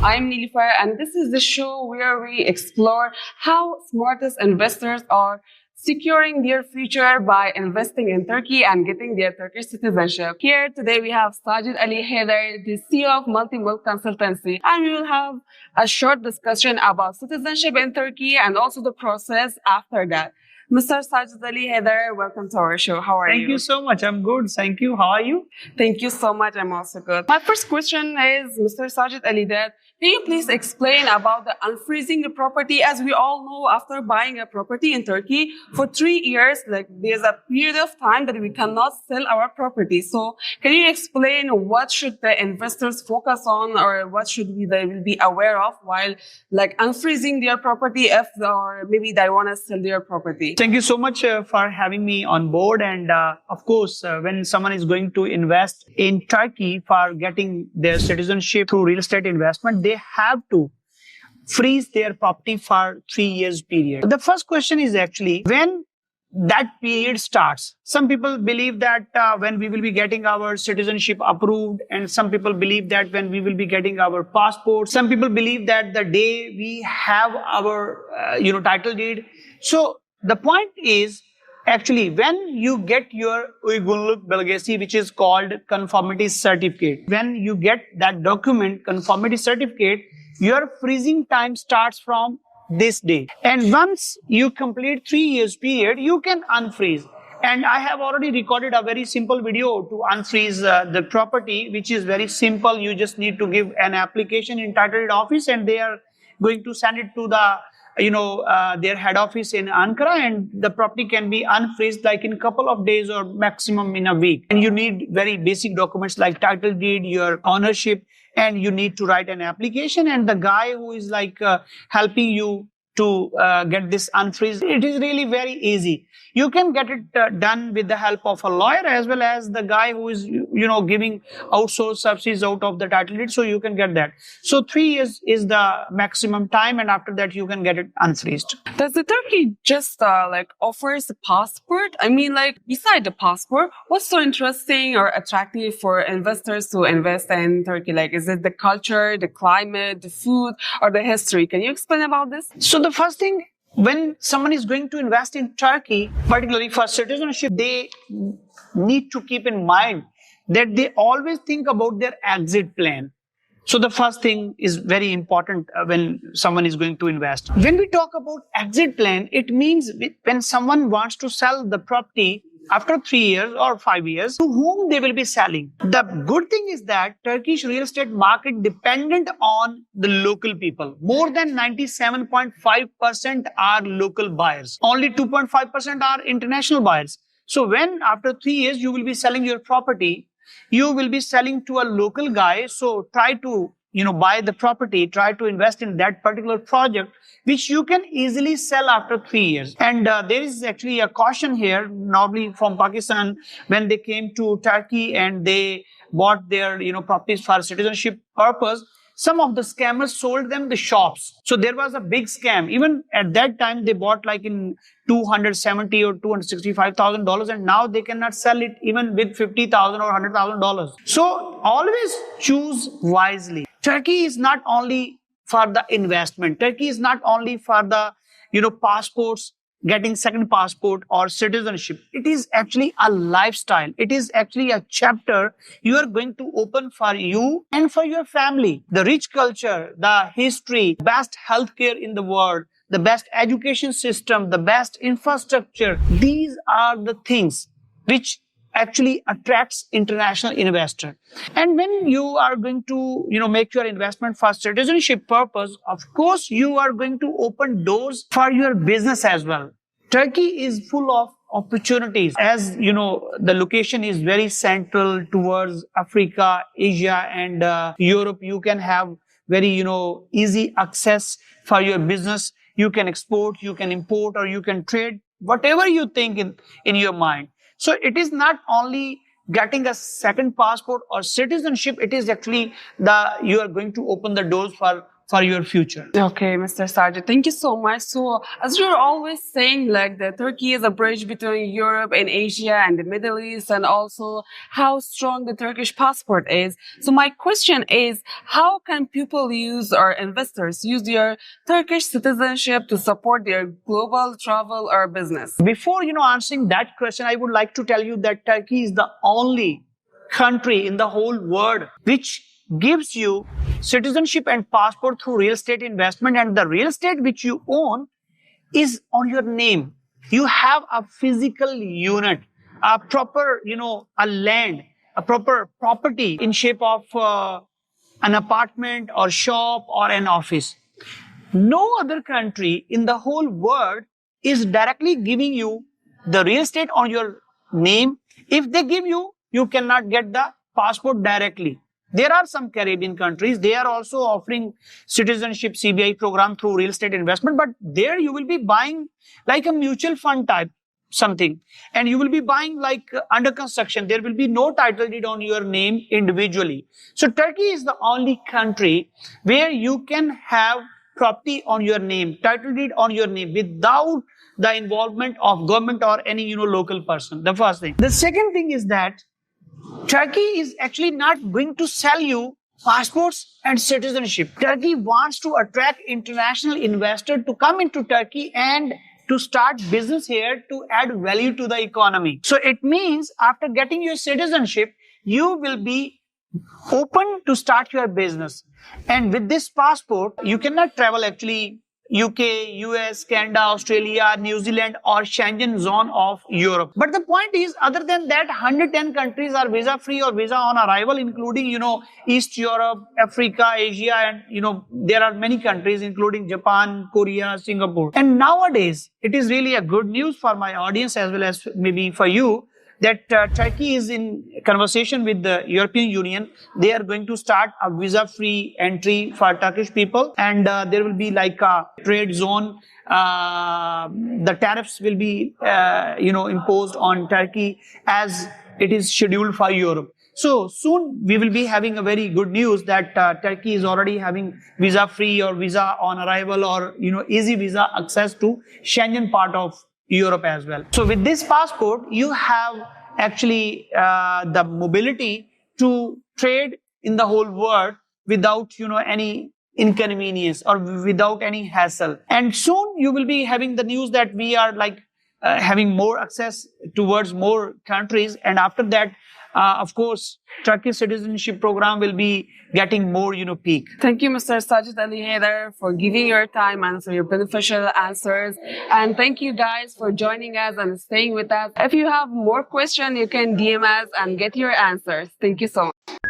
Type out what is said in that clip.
I'm Nilüfer, and this is the show where we explore how smartest investors are securing their future by investing in Turkey and getting their Turkish citizenship. Here today we have Sajid Ali Haider, the CEO of MultiMulk Consultancy, and we will have a short discussion about citizenship in Turkey and also the process after that. Mr. Sajid Ali Haider, welcome to our show. How are you? Thank you so much. I'm good. Thank you. How are you? Thank you so much. I'm also good. My first question is, Mr. Sajid Ali, that can you please explain about the unfreezing the property? As we all know, after buying a property in Turkey for 3 years, like there's a period of time that we cannot sell our property. So can you explain what should the investors focus on, or what should they will be aware of while like unfreezing their property if or maybe they want to sell their property? Thank you so much for having me on board. And of course, when someone is going to invest in Turkey for getting their citizenship through real estate investment, they have to freeze their property for 3 years period. The first question is actually when that period starts. Some people believe that when we will be getting our citizenship approved, and some people believe that when we will be getting our passport. Some people believe that the day we have our title deed. So the point is actually when you get your uygunluk belgesi, which is called conformity certificate. When you get that document, conformity certificate, your freezing time starts from this day. And once you complete 3 years period, you can unfreeze. And I have already recorded a very simple video to unfreeze the property, which is very simple. You just need to give an application in title deed office, and they are going to send it to the their head office in Ankara, and the property can be unfreezed like in a couple of days or maximum in a week. And you need very basic documents like title deed, your ownership, and you need to write an application. And the guy who is like helping you to get this unfreezed, it is really very easy. You can get it done with the help of a lawyer as well as the guy who is, giving outsourced services out of the title deed. So you can get that. So 3 years is the maximum time, and after that you can get it unfreezed. Does the Turkey just offers a passport? I mean, like beside the passport, what's so interesting or attractive for investors to invest in Turkey? Like, is it the culture, the climate, the food, or the history? Can you explain about this? So the first thing, when someone is going to invest in Turkey, particularly for citizenship, they need to keep in mind that they always think about their exit plan. So the first thing is very important when someone is going to invest. When we talk about exit plan, it means when someone wants to sell the property after 3 years or 5 years, to whom they will be selling. The good thing is that Turkish real estate market dependent on the local people. More than 97.5% are local buyers. Only 2.5% are international buyers. So when after 3 years you will be selling your property, you will be selling to a local guy. So try to buy the property, try to invest in that particular project, which you can easily sell after 3 years. And there is actually a caution here, normally from Pakistan, when they came to Turkey and they bought their, properties for citizenship purpose, some of the scammers sold them the shops. So there was a big scam. Even at that time, they bought like in $270,000 or $265,000, and now they cannot sell it even with $50,000 or $100,000. So always choose wisely. Turkey is not only for the investment. Turkey is not only for the, passports, getting second passport or citizenship. It is actually a lifestyle. It is actually a chapter you are going to open for you and for your family. The rich culture, the history, best healthcare in the world, the best education system, the best infrastructure. These are the things which actually attracts international investor. And when you are going to, make your investment for citizenship purpose, of course, you are going to open doors for your business as well. Turkey is full of opportunities. As the location is very central towards Africa, Asia, and Europe. You can have very, easy access for your business. You can export, you can import, or you can trade, whatever you think in your mind. So it is not only getting a second passport or citizenship, it is actually you are going to open the doors for for your future. Okay, Mr. Sajid, thank you so much. So, as you're always saying, like that Turkey is a bridge between Europe and Asia and the Middle East, and also how strong the Turkish passport is. So, my question is, how can people use or investors use their Turkish citizenship to support their global travel or business? Before answering that question, I would like to tell you that Turkey is the only country in the whole world which gives you citizenship and passport through real estate investment, and the real estate which you own is on your name. You have a physical unit, a proper, a land, a proper property in shape of an apartment or shop or an office. No other country in the whole world is directly giving you the real estate on your name. If they give you, you cannot get the passport directly. There are some Caribbean countries, they are also offering citizenship CBI program through real estate investment, but there you will be buying like a mutual fund type something, and you will be buying like under construction. There will be no title deed on your name individually. So Turkey is the only country where you can have property on your name, title deed on your name, without the involvement of government or any local person. The first thing. The second thing is that Turkey is actually not going to sell you passports and citizenship. Turkey wants to attract international investors to come into Turkey and to start business here to add value to the economy. So it means after getting your citizenship, you will be open to start your business. And with this passport, you cannot travel actually UK, US, Canada, Australia, New Zealand or Schengen zone of Europe. But the point is, other than that, 110 countries are visa free or visa on arrival, including, East Europe, Africa, Asia, and, there are many countries, including Japan, Korea, Singapore. And nowadays, it is really a good news for my audience as well as maybe for you, that Turkey is in conversation with the European Union. They are going to start a visa-free entry for Turkish people, and there will be like a trade zone. The tariffs will be, imposed on Turkey as it is scheduled for Europe. So soon we will be having a very good news that Turkey is already having visa-free or visa on arrival or, easy visa access to Schengen part of Europe as well. So with this passport, you have actually the mobility to trade in the whole world without, any inconvenience or without any hassle. And soon you will be having the news that we are like having more access towards more countries. And after that, of course, Turkish citizenship program will be getting more, peak. Thank you, Mr. Sajid Ali Haider, for giving your time and for your beneficial answers. And thank you guys for joining us and staying with us. If you have more questions, you can DM us and get your answers. Thank you so much.